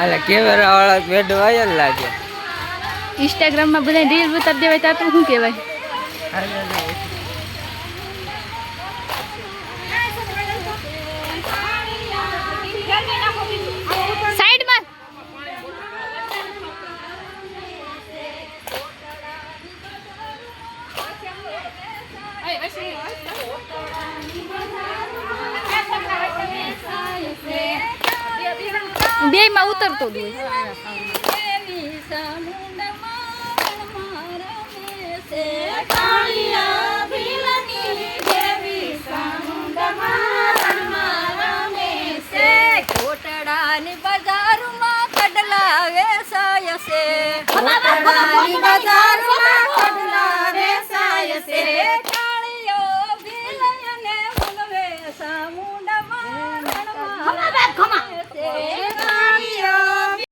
અલે કેમેરા વાળા bed wire લાગે ઇન્સ્ટાગ્રામ માં બધા રીલ ઉતાર દેવાય તો આપણે શું કહેવાય? સાઈડમાં બે માં ઉતરતો જ હોય. કોટડાની બજારમાં કડલા વેસાય છે. કોટડાની બજારમાં